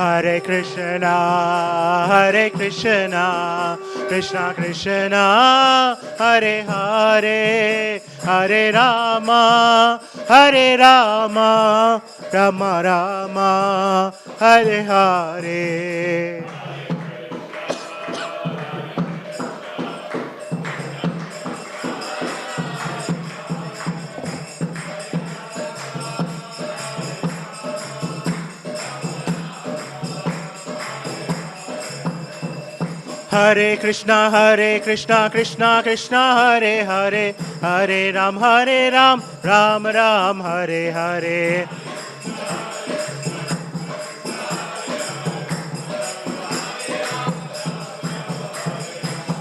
Hare Krishna, Krishna Krishna, Hare Hare, Hare Rama, Rama Rama, Hare Hare. Hare Krishna, Krishna Krishna, Hare Hare, Hare Ram, Ram Ram, Hare Hare.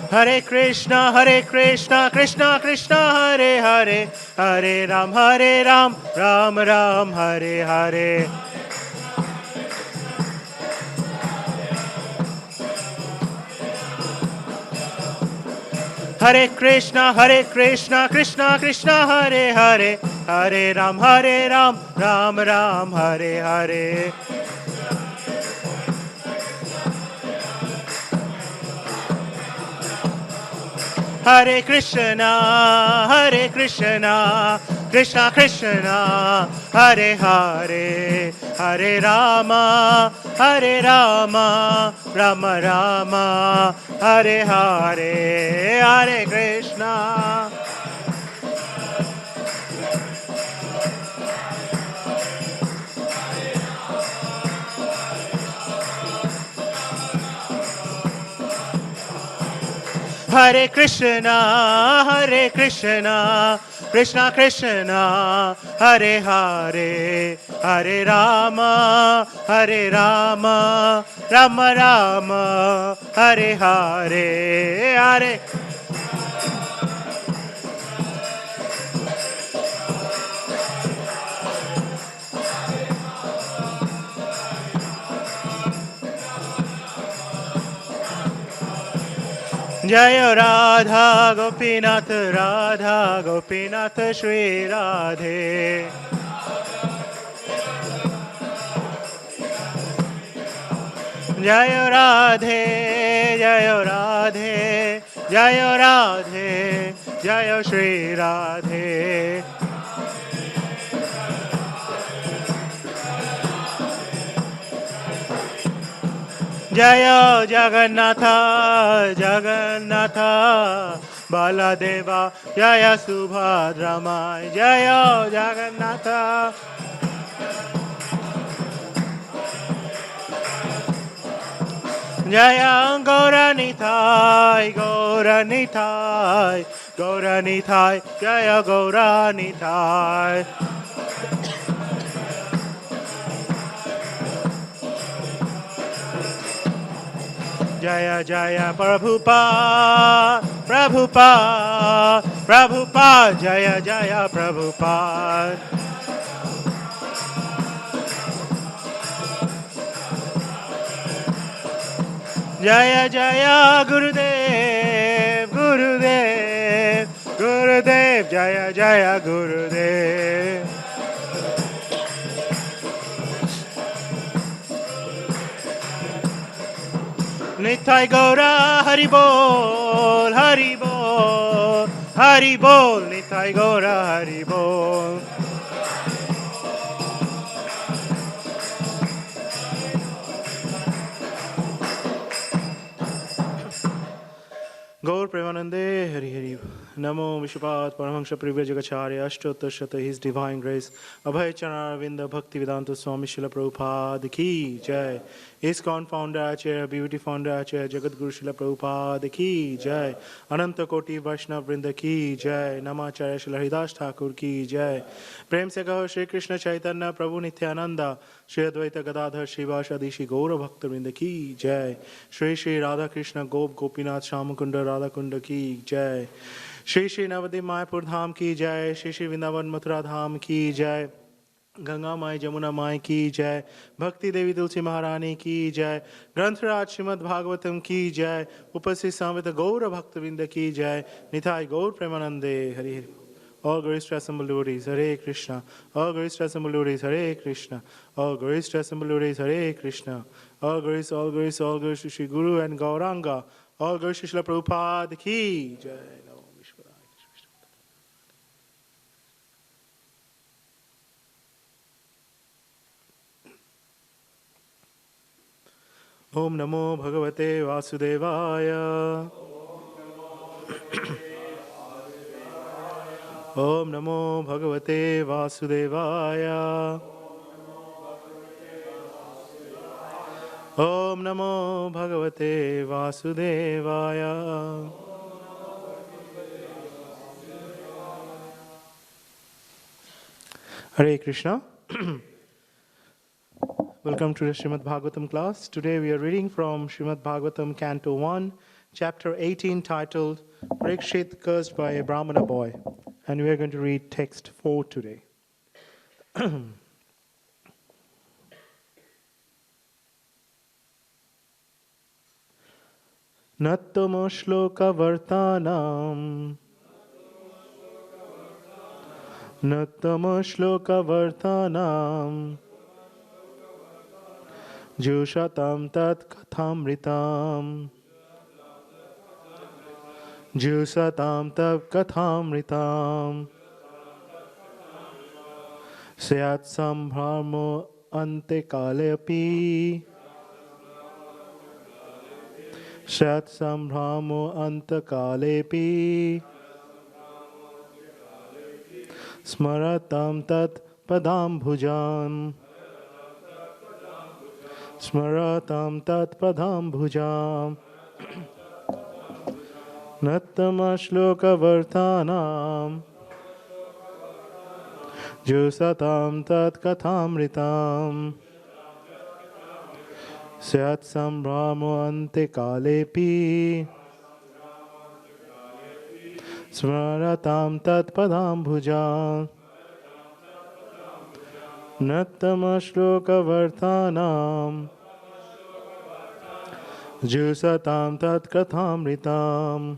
Hare Krishna, Krishna Krishna, Hare Hare, Hare Ram, Ram Ram, Hare Hare. Hare Krishna, Krishna Krishna, Hare Hare, Hare Ram, Ram Ram, Hare Hare. Hare Krishna, Krishna Krishna, Hare Hare, Hare Rama, Rama Rama, Hare Hare, Hare Krishna. Hare Krishna, Krishna Krishna, Hare Hare, Hare Rama, Rama Rama, Hare Hare, Hare. Jaya Radha Gopinath, Radha Gopinath, Shri Radhe. Jaya Radhe, Jaya Radhe, Jaya Radhe, Jaya Shri Radhe. Jaya Jagannatha, Jagannatha, Baladeva, Jaya Subhadramai, Jaya Jagannatha. Jaya Gauranitai, Gauranitai, Gauranitai, Jaya Gauranitai. Jaya Jaya Prabhupada, Prabhupada, Prabhupada, Jaya Jaya Prabhupada. Jaya Jaya Gurudev, Gurudev, Gurudev, Jaya Jaya Gurudev. Nitai Gaura Haribol, Haribol, Haribol, Nitai Gaura Haribol. Gaur Premanande Hari Hari Namo Vishwapat Paramahamsa Privya Jagacharya Ashtottashata His Divine Grace Abhay Chanaravinda Bhakti Vedanta Swami Srila Prabhupada Ki Jai ISKCON Founder Acharya Beauty Founder Acharya Jagat Guru Srila Prabhupada Ki Jai Ananta Koti Vaishnav Vrinda Ki Jai Namacharya Srila Haridas Thakur Ki Jai Prem Se Kaho Shri Krishna Chaitanya Prabhu Nityananda Shri Advaita Gadadhar Shivashadi Shri Gaura Bhakta Vrinda Ki Jai Shri Shri Radha Krishna Gop Gopinath Shamakunda Radha Kunda Ki Jai Shri Shri Navadip Mayapur Dham Ki Jai Shri Shri Vrindavan Mathura Dham Ki Jai Ganga माई जमुना माई की जय भक्ति देवी तुलसी महारानी की जय ग्रंथराज श्रीमद् भागवतम की जय उपस्थित सामित गौर भक्तविंद की जय निताय गौर प्रेमानंदे Hari Hari All glories to assembled devotees, Hare Krishna. All glories to assembled devotees, Hare Krishna. All glories to assembled devotees, Hare Krishna. All glories, all glories, all glories to Shri Guru and Gauranga. All glories to Srila Prabhupada ki Jai. Namo Vishwadaya. Om Namo Bhagavate Vasudevaya. Om Namo Bhagavate Vasudevaya. Om Namo Bhagavate Vasudevaya. Hare Krishna. Welcome to the Srimad Bhagavatam class. Today we are reading from Srimad Bhagavatam Canto 1, Chapter 18, titled Parikshit Cursed by a Brahmana Boy. And we are going to read text 4 today. Nattama shloka vartanam Nattama shloka vartanam Jushatam tat kathamritam Jusatam tat kathamritam Syat sambhramo ante kale api Syat sambhramo ante kale api Smaratam tat padam bhujan Smaratam tat padam bhujam Nattama shloka vartanam Jusatam tat kathamritam Syat sambhramo ante kalepi Smaratam tat padam bhujam Nattama shloka vartanam Jusatam tat kathamritam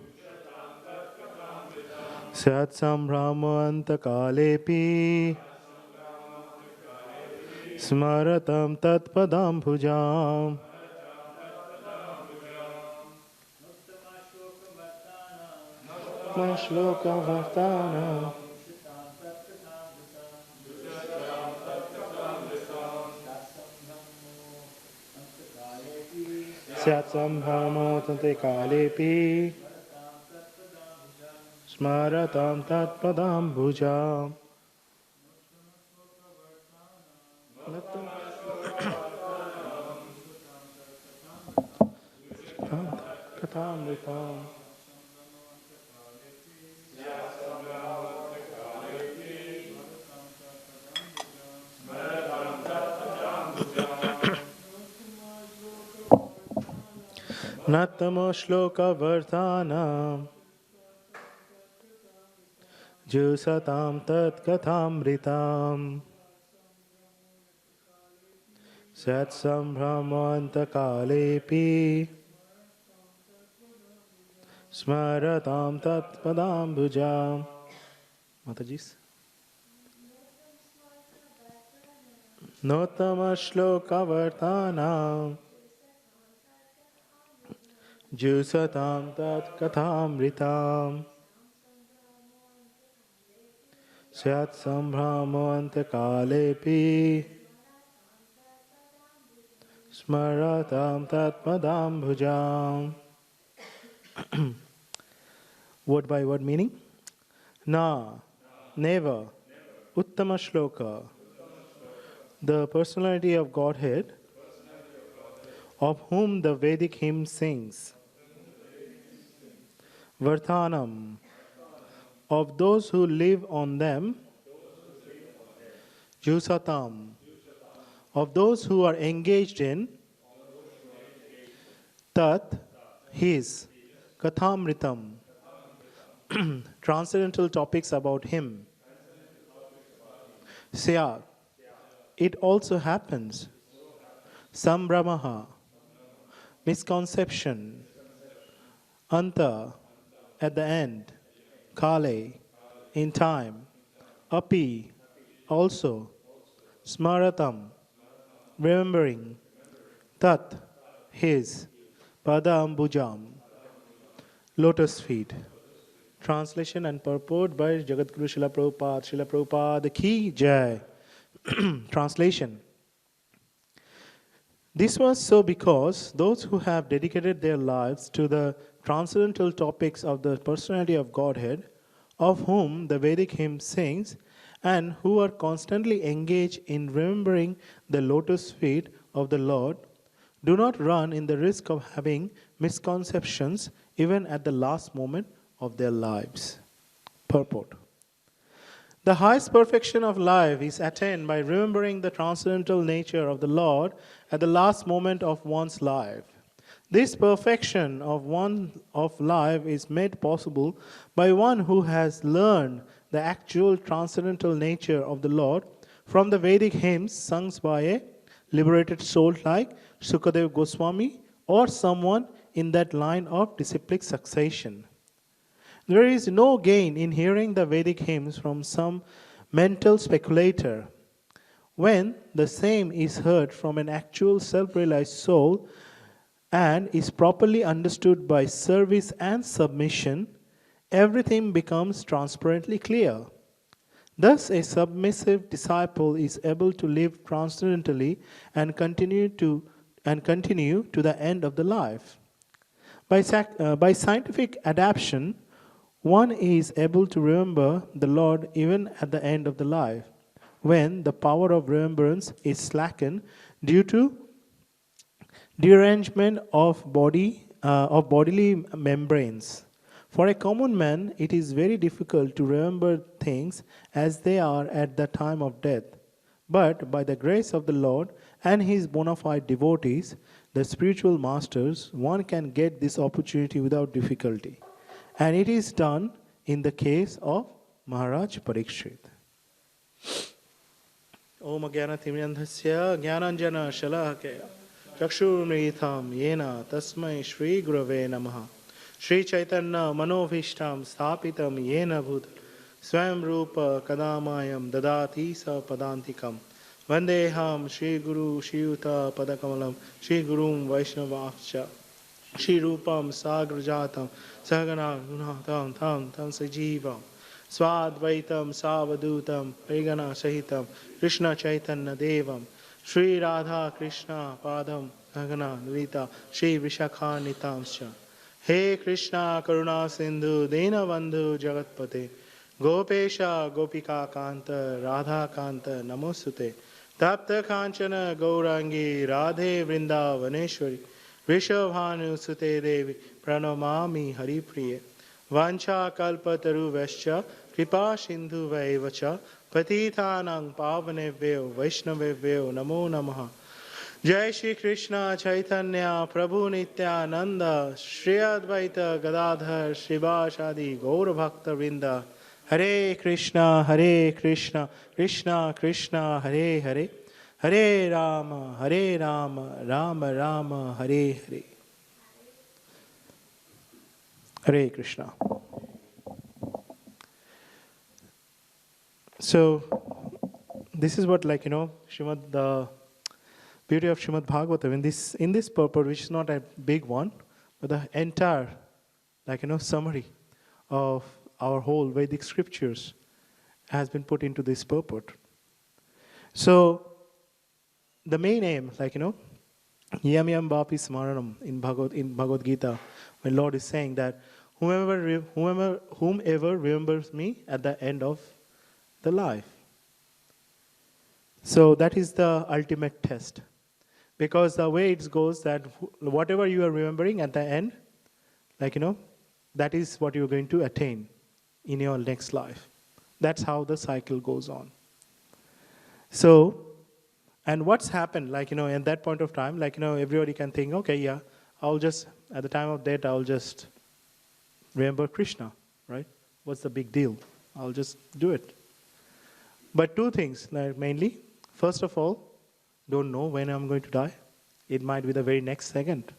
Syat sambhramo antakalepi Smaratam tat padam bhujam Nattama shloka vartanam Syat sambhramo ante kalepi Smaratam tat padam bhujam Kathamritam Nattama shloka vartanam Jusatam tat kathamritam Sat sambhramo antakalepi Smaratam tat padam bhujam. Matajis. Nottama shloka vartanam Jusatam tat kathamritam Syat sambhramo antakalepi Smaratam tat padam bhujam. Word by word meaning? Na, never, Uttama shloka, the personality of Godhead, of whom the Vedic hymn sings. Varthanam, of those who live on them. Jusatam, of those who are engaged in. Tat, his. Kathamritam, transcendental topics about him. Syat, it also happens. Sambramaha, misconception. Anta, at the end. Kale, in time. Api, also. Smaratam, remembering. Tat, his. Padambujam, lotus feet. Translation and purport by Jagadguru Srila Prabhupada. Srila Prabhupada ki jai. Translation. This was so because those who have dedicated their lives to the transcendental topics of the personality of Godhead, of whom the Vedic hymn sings, and who are constantly engaged in remembering the lotus feet of the Lord, do not run in the risk of having misconceptions even at the last moment of their lives. Purport. The highest perfection of life is attained by remembering the transcendental nature of the Lord at the last moment of one's life. This perfection of life is made possible by one who has learned the actual transcendental nature of the Lord from the Vedic hymns sung by a liberated soul like Sukadev Goswami or someone in that line of disciplic succession. There is no gain in hearing the Vedic hymns from some mental speculator. When the same is heard from an actual self-realized soul and is properly understood by service and submission, everything becomes transparently clear. Thus, a submissive disciple is able to live transcendentally and continue to the end of the life. By scientific adaptation, one is able to remember the Lord even at the end of the life, when the power of remembrance is slackened due to derangement of bodily membranes. For a common man, it is very difficult to remember things as they are at the time of death. But by the grace of the Lord and His bona fide devotees, the spiritual masters, one can get this opportunity without difficulty. And it is done in the case of Maharaj Parikshit. Om Jnana Timyandhasya Jnananjana Shalakaya Chakshurmritham Yena Tasmai Shri Gurave Namaha Shri Chaitanya Manovishtam Sthapitam Yena Bhut Swayam Rupa Kadamayam Dadati Sa Padantikam Vandeham Shri Guru Shiyuta Padakamalam Shri Gurum Vaishnavavcha Shri Rupam Sagrajatam Sagana Gunatam Tam Tam Sajivam Swadvaitam Savadutam Pregana Sahitam Krishna Chaitanya Devam Shri Radha Krishna Padam Sagana Nvita Shri Vishakha Nitamscha He Krishna Karuna Sindhu Dena Bandhu Jagatpate Gopesha Gopika Kanta Radha Kanta Namosute Tapta Kanchana Gaurangi Radhe Vrindavaneshwari Vishabhanu Sute Devi Pranamami Haripriye Vancha Kalpataru Vescha Kripa Sindhu Vaivacha Patithanang Pavanevyo Vaishnavevyo Namo Namaha Jai Shri Krishna Chaitanya Prabhu Nityananda Shri Advaita Gadadhar Shivashadi Gaura Bhakta Vrinda Hare Krishna Krishna Krishna Hare Hare Hare Rama Rama Rama Hare Hare. Hare Krishna. So, this is what, the beauty of Srimad Bhagavatam in this purport, which is not a big one, but the entire, summary of our whole Vedic scriptures has been put into this purport. So, the main aim, Yam Yam Vapi Smaranam in Bhagavad Gita, when Lord is saying that whomever remembers me at the end of the life. So that is the ultimate test. Because the way it goes that whatever you are remembering at the end, that is what you're going to attain in your next life. That's how the cycle goes on. So, and what's happened, at that point of time, everybody can think, okay, yeah, I'll just, at the time of death, I'll just remember Krishna, right? What's the big deal? I'll just do it. But two things, mainly. First of all, don't know when I'm going to die. It might be the very next second,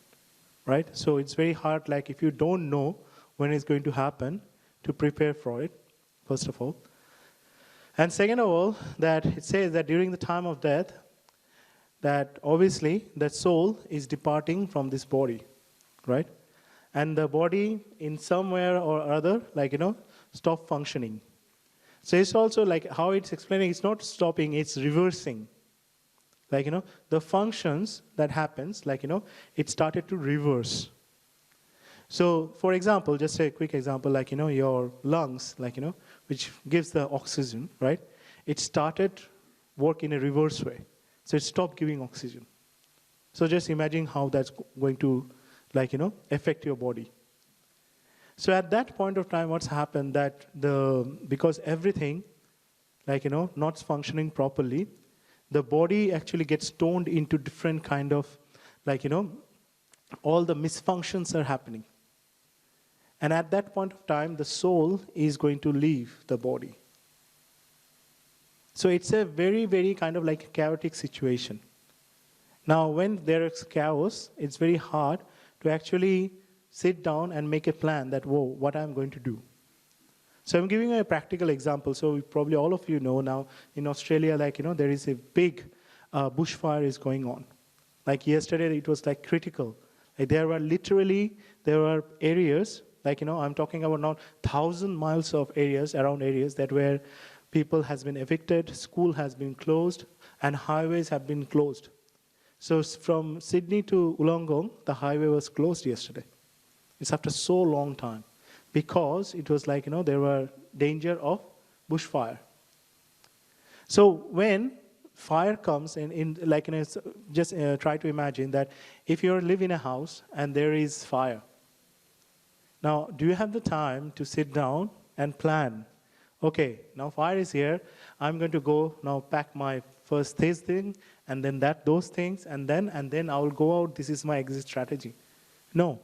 right? So it's very hard, if you don't know when it's going to happen, to prepare for it, first of all. And second of all, that it says that during the time of death, that obviously the soul is departing from this body, right? And the body in somewhere or other, stop functioning. So it's also like how it's explaining, it's not stopping, it's reversing. The functions that happens, it started to reverse. So, for example, just a quick example, your lungs, which gives the oxygen, right? It started work in a reverse way. So it stopped giving oxygen. So just imagine how that's going to, affect your body. So at that point of time, what's happened that because everything, not functioning properly, the body actually gets toned into different kind of, all the misfunctions are happening. And at that point of time, the soul is going to leave the body. So it's a very, very kind of like a chaotic situation. Now, when there is chaos, it's very hard to actually sit down and make a plan that, whoa, what I'm going to do. So I'm giving you a practical example. So probably all of you know now in Australia, there is a big bushfire is going on. Like yesterday, it was critical. There were areas, I'm talking about now 1,000 miles of areas, around areas that where people has been evicted, school has been closed, and highways have been closed. So from Sydney to Wollongong, the highway was closed yesterday. It's after so long time because it was there were danger of bushfire. So when fire comes just try to imagine that if you live in a house and there is fire. Now, do you have the time to sit down and plan? Okay, now fire is here. I'm going to go now pack my first this thing and then those things and then I will go out. This is my exit strategy. No.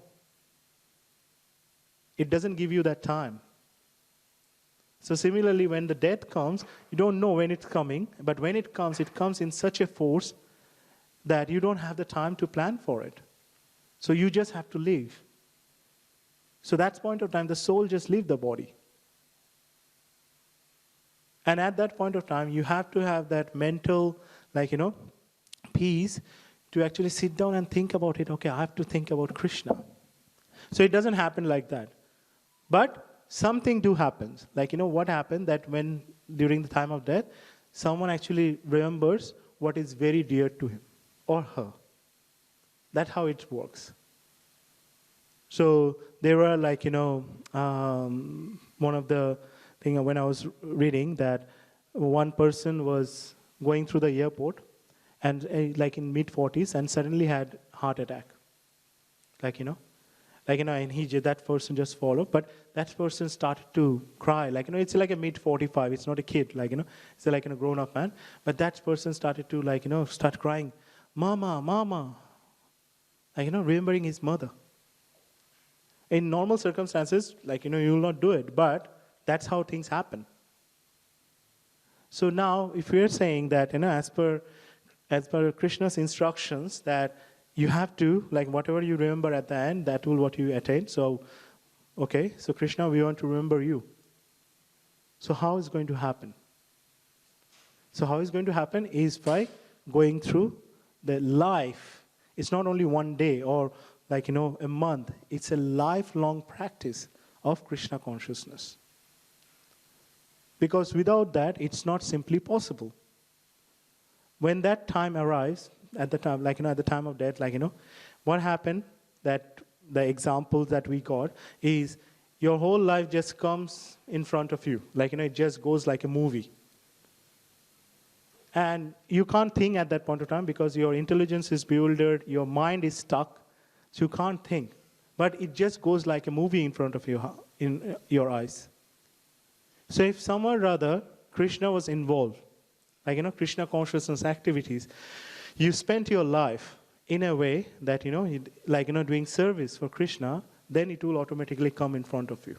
It doesn't give you that time. So similarly, when the death comes, you don't know when it's coming, but when it comes in such a force that you don't have the time to plan for it. So you just have to leave. So that's point of time, the soul just leaves the body. And at that point of time, you have to have that mental, peace to actually sit down and think about it. Okay, I have to think about Krishna. So it doesn't happen like that. But something do happens. What happened that when during the time of death, someone actually remembers what is very dear to him or her. That's how it works. So there were one of the thing when I was reading that one person was going through the airport and in mid-40s and suddenly had heart attack. And that person just followed, but that person started to cry. It's like a mid-45, it's not a kid, it's a grown-up man. But that person started to start crying, Mama, Mama, remembering his mother. In normal circumstances, you will not do it, but that's how things happen. So now, if we're saying that, as per Krishna's instructions, that you have to, whatever you remember at the end, that will what you attain. So, okay, so Krishna, we want to remember you. So how is going to happen? So how is going to happen is by going through the life. It's not only one day or a month. It's a lifelong practice of Krishna consciousness. Because without that, it's not simply possible. When that time arrives, at the time, at the time of death, what happened, that the examples that we got is your whole life just comes in front of you. It just goes like a movie. And you can't think at that point of time because your intelligence is bewildered, your mind is stuck, so you can't think. But it just goes like a movie in front of you, in your eyes. So if somewhere or other Krishna was involved, Krishna consciousness activities, you spent your life in a way that, doing service for Krishna, then it will automatically come in front of you.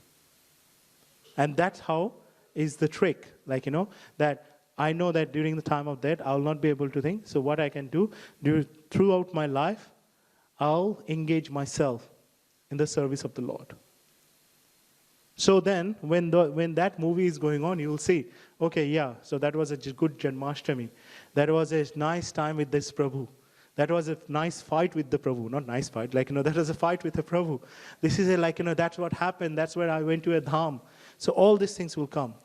And that's how is the trick, that I know that during the time of death, I will not be able to think. So what I can do throughout my life, I'll engage myself in the service of the Lord. So then, when that movie is going on, you'll see, okay, yeah, so that was a good Janmashtami. That was a nice time with this Prabhu. That was a nice fight with the Prabhu. Not nice fight, that was a fight with the Prabhu. This is that's what happened. That's where I went to a dham. So all these things will come.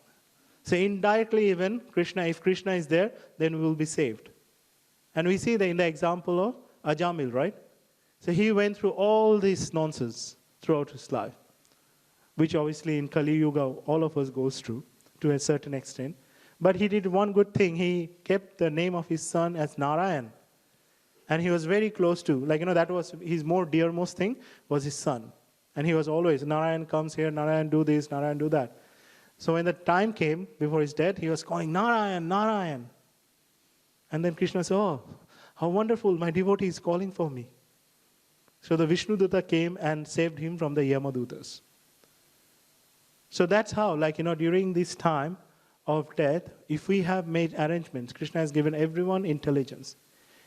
So indirectly even, if Krishna is there, then we will be saved. And we see that in the example of Ajamil, right? So he went through all this nonsense throughout his life, which obviously in Kali Yuga, all of us goes through to a certain extent. But he did one good thing. He kept the name of his son as Narayan. And he was very close to, that was his more dearmost thing, was his son. And he was always, Narayan comes here, Narayan do this, Narayan do that. So when the time came before his death, he was calling, Narayan, Narayan. And then Krishna said, oh, how wonderful, my devotee is calling for me. So the Vishnu Dutta came and saved him from the Yamadutas. So that's how, during this time of death, if we have made arrangements, Krishna has given everyone intelligence.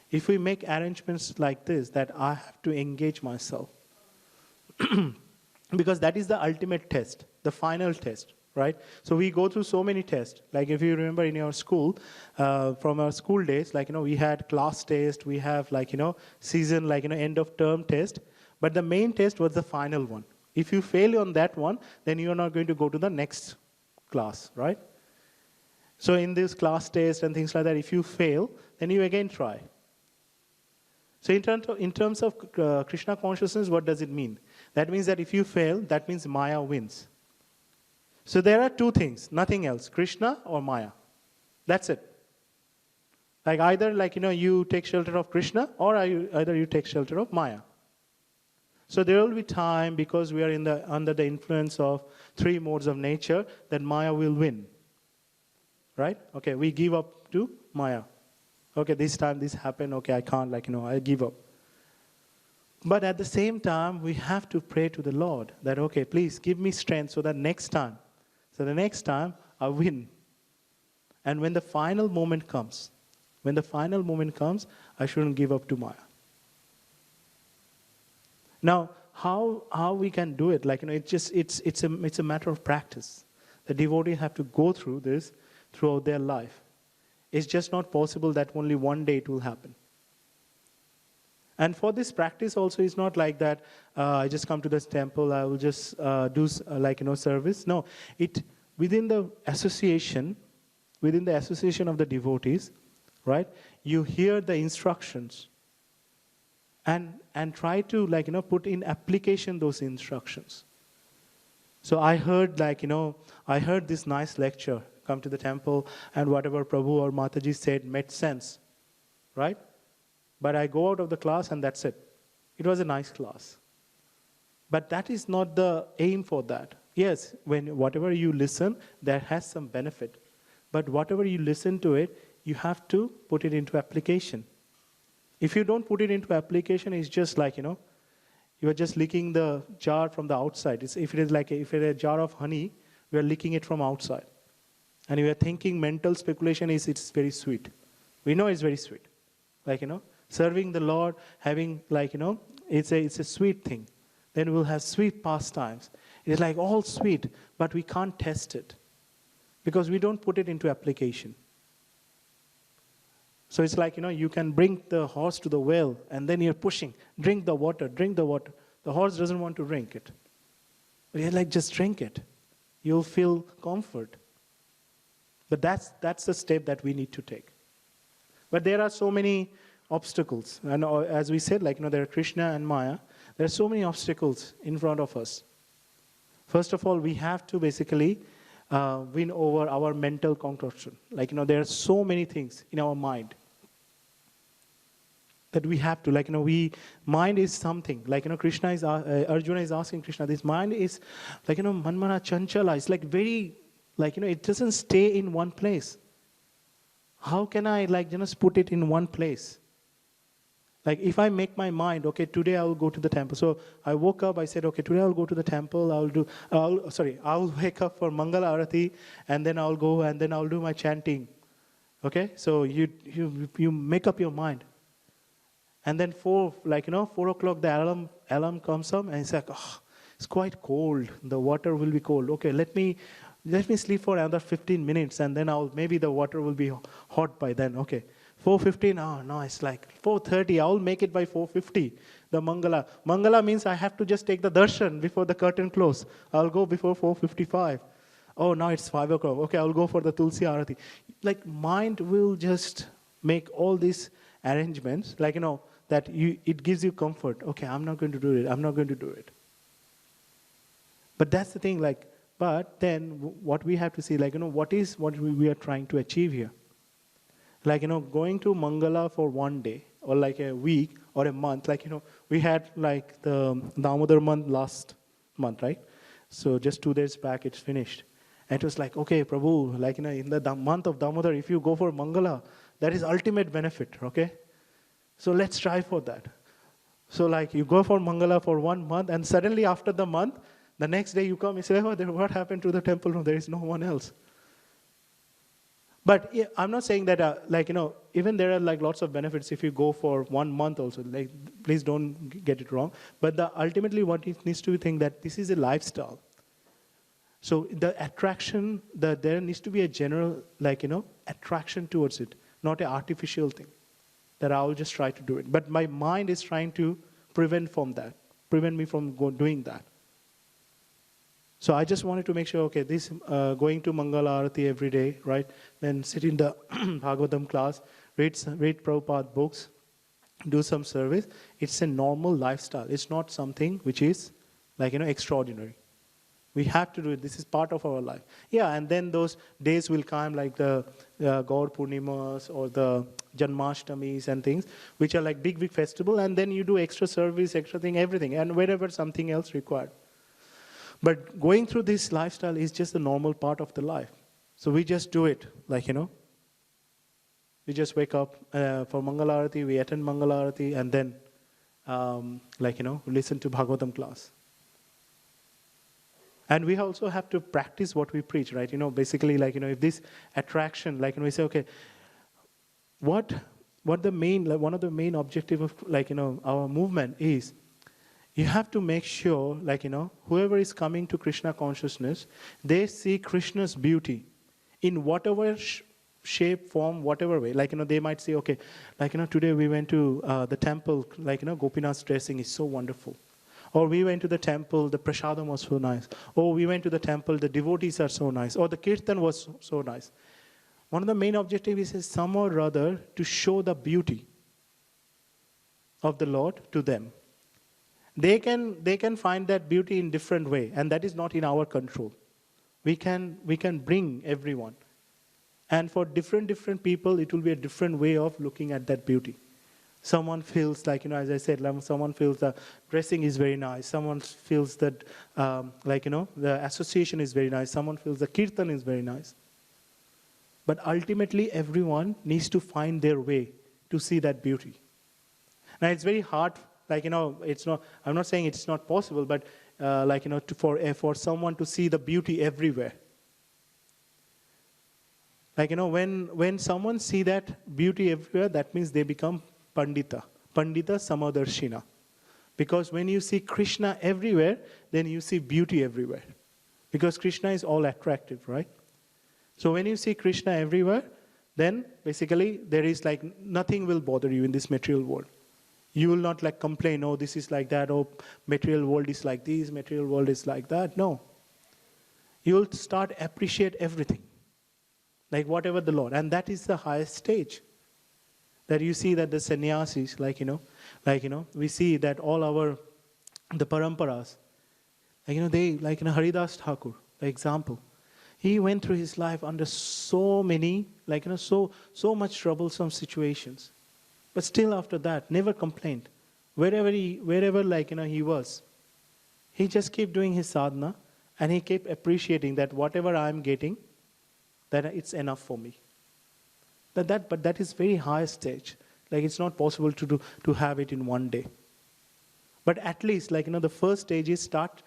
If we make arrangements like this, that I have to engage myself, because that is the ultimate test, the final test, right? So we go through so many tests. Like if you remember in your school, from our school days, we had class test, we have season, end of term test. But the main test was the final one. If you fail on that one, then you are not going to go to the next class, right? So in this class test and things like that, if you fail, then you again try. So in terms of Krishna consciousness, what does it mean? That means that if you fail, that means Maya wins. So there are two things, nothing else, Krishna or Maya. That's it. Either you take shelter of Krishna, or either you take shelter of Maya. So there will be time, because we are under the influence of three modes of nature, that Maya will win. Right? Okay, we give up to Maya. Okay, this time this happened, okay, I can't, I give up. But at the same time, we have to pray to the Lord that, okay, please give me strength so that the next time I win. And when the final moment comes, I shouldn't give up to Maya. Now, how we can do it? It's a matter of practice. The devotees have to go through this throughout their life. It's just not possible that only one day it will happen. And for this practice also, it's not like that I just come to this temple, I will just do service. No, within the association of the devotees, right? You hear the instructions and try to put in application those instructions. So I heard this nice lecture, come to the temple, and whatever Prabhu or Mataji said made sense, right? But I go out of the class and that's it. It was a nice class. But that is not the aim for that. Yes, whatever you listen, that has some benefit. But whatever you listen to it, you have to put it into application. If you don't put it into application, it's just you are just licking the jar from the outside. If it is a jar of honey, we are licking it from outside. And we are thinking mental speculation it's very sweet. We know it's very sweet. Serving the Lord, having it's a sweet thing. Then we'll have sweet pastimes. It's all sweet, but we can't test it because we don't put it into application. So it's you can bring the horse to the well and then you're pushing, drink the water, drink the water. The horse doesn't want to drink it. But you're just drink it. You'll feel comfort. But that's the step that we need to take. But there are so many obstacles. And as we said, there are Krishna and Maya. There are so many obstacles in front of us. First of all, we have to basically win over our mental concoction. There are so many things in our mind that we have to, mind is something. Krishna is, Arjuna is asking Krishna, this mind is, manmana chanchala. It's very, it doesn't stay in one place. How can I, just put it in one place? If I make my mind, okay, today I will go to the temple. So I woke up, I said, okay, today I'll go to the temple. I'll wake up for Mangala Arati, and then I'll go, and then I'll do my chanting. Okay, so you make up your mind. And then 4 o'clock, the alarm comes up, and it's oh, it's quite cold. The water will be cold. Okay, let me sleep for another 15 minutes and then maybe the water will be hot by then. Okay. 4:15, oh no, it's like 4:30. I'll make it by 4:50. The Mangala. Mangala means I have to just take the darshan before the curtain close. I'll go before 4:55. Oh, now it's 5 o'clock. Okay, I'll go for the Tulsi Arati. Like mind will just make all these arrangements, like, that it gives you comfort. Okay, I'm not going to do it. I'm not going to do it. But that's the thing, like, but then what we have to see, like, what we are trying to achieve here. Like, going to Mangala for one day or like a week or a month, like, we had like the Damodar month last month, right? So just 2 days back, it's finished. And it was like, okay, Prabhu, like, in the month of Damodar, if you go for Mangala, that is ultimate benefit, okay? So let's try for that. So like you go for Mangala for 1 month and suddenly after the month, the next day you come, you say, oh, what happened to the temple? No, there is no one else. But yeah, I'm not saying that, even there are like lots of benefits if you go for 1 month also. Like, please don't get it wrong. But ultimately what it needs to be think that this is a lifestyle. So the attraction, there needs to be a general, attraction towards it, not an artificial thing that I will just try to do it. But my mind is trying to prevent me from doing that. So I just wanted to make sure, okay, this going to Mangala Arati every day, right? Then sit in the Bhagavatam class, read Prabhupada books, do some service. It's a normal lifestyle. It's not something which is extraordinary. We have to do it. This is part of our life. Yeah, and then those days will come like the Gaur Purnimas or the Janmashtamis and things, which are like big festival, and then you do extra service, extra thing, everything, and wherever something else required. But going through this lifestyle is just the normal part of the life. So we just do it, we just wake up for Mangala Arati, we attend Mangala Arati, and then, listen to Bhagavatam class. And we also have to practice what we preach, right? Basically, if this attraction, we say, okay, what the main, one of the main objective of, our movement is, you have to make sure, whoever is coming to Krishna consciousness, they see Krishna's beauty in whatever shape, form, whatever way. They might say, okay, today we went to the temple, Gopinath's dressing is so wonderful. Or we went to the temple, the prasadam was so nice. Or we went to the temple, the devotees are so nice. Or the kirtan was so nice. One of the main objectives is some or other to show the beauty of the Lord to them. They can find that beauty in different way, and that is not in our control. We can bring everyone. And for different people, it will be a different way of looking at that beauty. Someone feels as I said, someone feels the dressing is very nice. Someone feels that, the association is very nice. Someone feels the kirtan is very nice. But ultimately, everyone needs to find their way to see that beauty. Now, it's very hard, it's not, I'm not saying it's not possible, but, for someone to see the beauty everywhere. When someone see that beauty everywhere, that means they become Pandita Samadarshina. Because when you see Krishna everywhere, then you see beauty everywhere. Because Krishna is all attractive, right? So when you see Krishna everywhere, then basically there is nothing will bother you in this material world. You will not complain, oh, this is like that, oh, material world is like this, material world is like that. No. You will start appreciate everything. Whatever the Lord. And that is the highest stage. That you see that the sannyasis, we see that all the paramparas, Haridas Thakur, the example. He went through his life under so many, so much troublesome situations. But still after that, never complained. Wherever he was, he just kept doing his sadhana, and he kept appreciating that whatever I'm getting, that it's enough for me. But that is very high stage. It's not possible to have it in one day. But at least, the first stage is start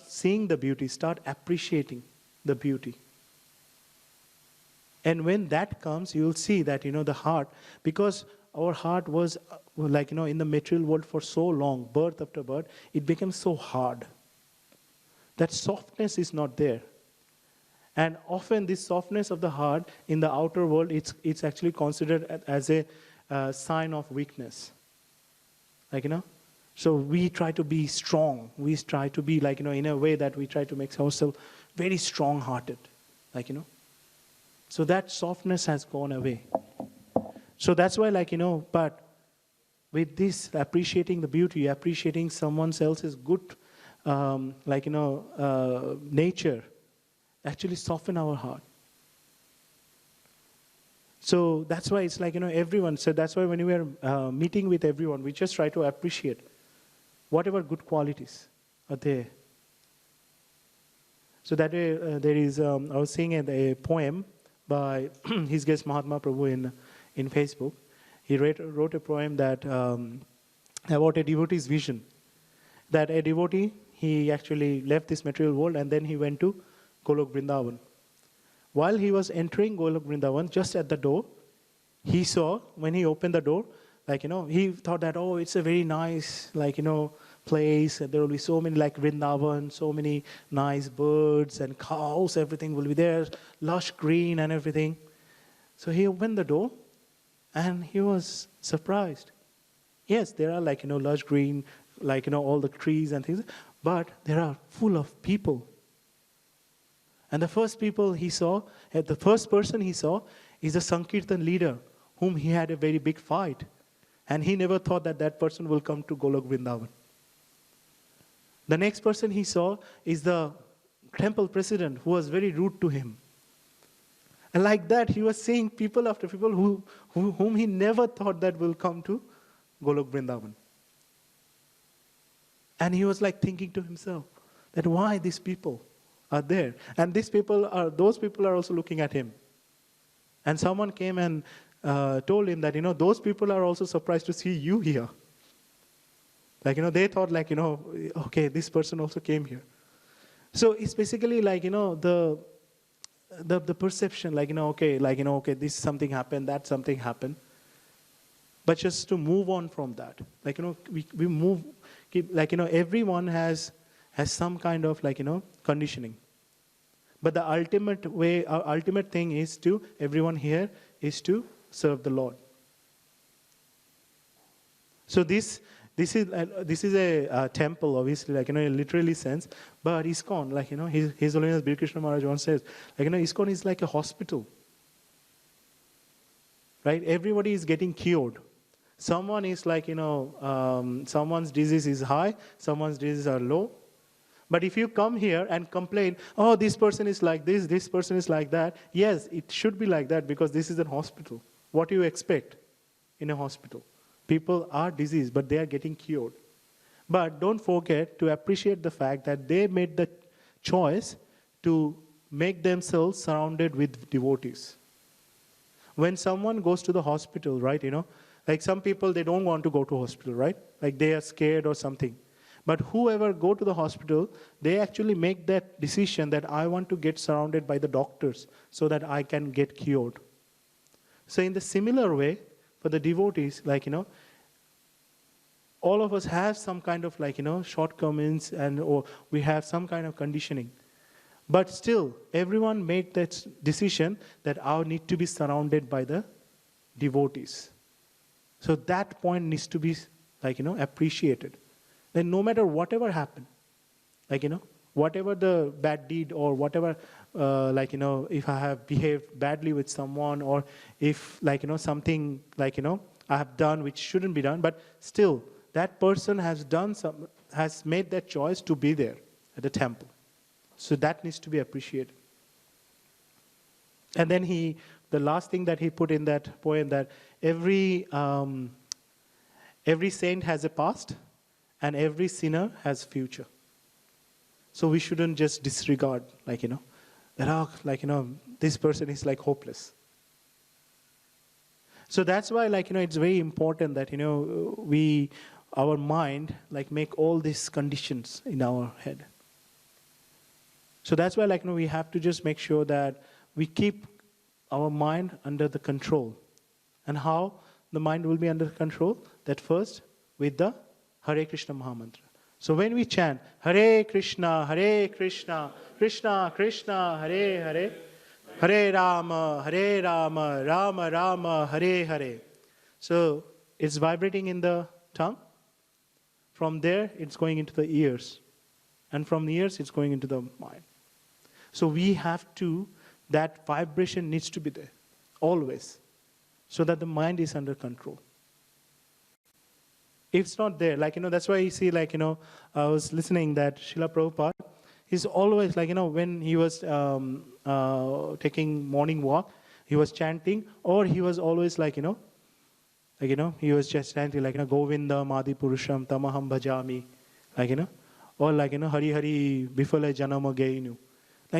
seeing the beauty, start appreciating the beauty. And when that comes, you'll see that, the heart, because our heart was, in the material world for so long, birth after birth, it became so hard. that softness is not there. And often this softness of the heart in the outer world, it's actually considered as a sign of weakness. So we try to be strong. We try to be in a way that we try to make ourselves very strong-hearted. So that softness has gone away. So that's why but with this, appreciating the beauty, appreciating someone else's good, nature, actually soften our heart. So that's why it's everyone. So that's why when we are meeting with everyone, we just try to appreciate whatever good qualities are there. So that way, there is, I was seeing a poem by his guest Mahatma Prabhu in Facebook. He wrote a poem that about a devotee's vision. That a devotee, he actually left this material world and then he went to Golok Vrindavan. While he was entering Golok Vrindavan, just at the door, he saw, when he opened the door, he thought that, oh, it's a very nice, place. There will be so many, Vrindavan, so many nice birds and cows, everything will be there, lush green and everything. So he opened the door and he was surprised. Yes, there are lush green, all the trees and things, but there are full of people. And the first person he saw is a Sankirtan leader whom he had a very big fight. And he never thought that person will come to Golok Vrindavan. The next person he saw is the temple president who was very rude to him. And like that, he was seeing people after people whom he never thought that will come to Golok Vrindavan. And he was thinking to himself that why these people are there. And those people are also looking at him. And someone came and told him that, those people are also surprised to see you here. They thought okay, this person also came here. So it's basically the perception, okay, this something happened, that something happened. But just to move on from that, we move, everyone has some kind of conditioning. But the ultimate thing is everyone here is to serve the Lord. So this is a temple, obviously, in a literally sense, but ISKCON, His Holiness Bir Krishna Maharaj once says, ISKCON is like a hospital. Right? Everybody is getting cured. Someone is someone's disease is high, someone's disease are low. But if you come here and complain, oh, this person is like this person is like that, yes, it should be like that because this is a hospital. What do you expect in a hospital? People are diseased, but they are getting cured. But don't forget to appreciate the fact that they made the choice to make themselves surrounded with devotees. When someone goes to the hospital, right, some people, they don't want to go to hospital, right? They are scared or something. But whoever go to the hospital, they actually make that decision that I want to get surrounded by the doctors so that I can get cured. So in the similar way, for the devotees, all of us have some kind of shortcomings or we have some kind of conditioning. But still, everyone made that decision that I need to be surrounded by the devotees. So that point needs to be appreciated. Then no matter whatever happened, whatever the bad deed or whatever, if I have behaved badly with someone or if, something, I have done which shouldn't be done, but still, that person has made that choice to be there at the temple. So that needs to be appreciated. And then the last thing that he put in that poem, that every saint has a past, and every sinner has future. So we shouldn't just disregard, this person is hopeless. So that's why, it's very important that, our mind, make all these conditions in our head. So that's why, we have to just make sure that we keep our mind under the control. And how the mind will be under control? That first, with the Hare Krishna Mahamantra. So when we chant Hare Krishna, Krishna Krishna, Hare Hare, Hare Rama, Rama Rama, Hare Hare. So it's vibrating in the tongue. From there, it's going into the ears. And from the ears, it's going into the mind. So we have to, that vibration needs to be there, always, so that the mind is under control. If it's not there, that's why you see, I was listening that Srila Prabhupada, he's always, when he was taking morning walk, he was chanting, or he was always, he was just chanting, Govinda Madi Purusham Tamaham Bhajami, or Hari Hari Bifale Janama Gainu.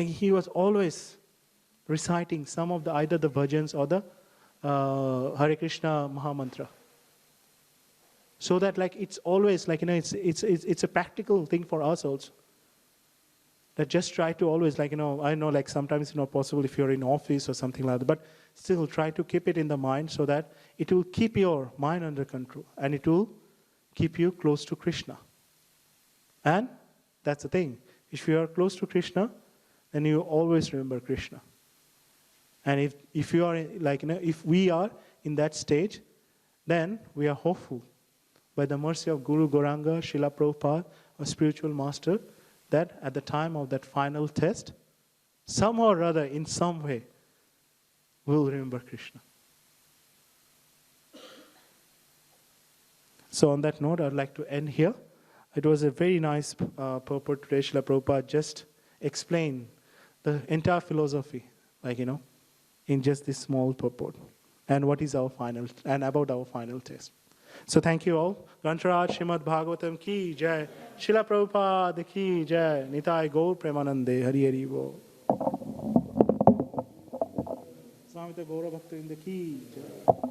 He was always reciting some of the, either the bhajans or the Hare Krishna Mahamantra. So that it's always it's a practical thing for us also. That just try to always I know sometimes it's not possible if you're in office or something like that, but still try to keep it in the mind so that it will keep your mind under control and it will keep you close to Krishna. And that's the thing. If you are close to Krishna, then you always remember Krishna. And if you are if we are in that stage, then we are hopeful by the mercy of Guru Gauranga, Srila Prabhupada, a spiritual master, that at the time of that final test, somehow or other, in some way, we'll remember Krishna. So on that note, I'd like to end here. It was a very nice purport today. Srila Prabhupada just explained the entire philosophy, in just this small purport. And what is our final, and about our final test. So thank you all. Grantaraj Srimad Bhagavatam ki jai. Srila Prabhupada ki jai. Nitai Gaur Premanande. Hari Hari Bo. Samhita Gaura Bhakta ki jai.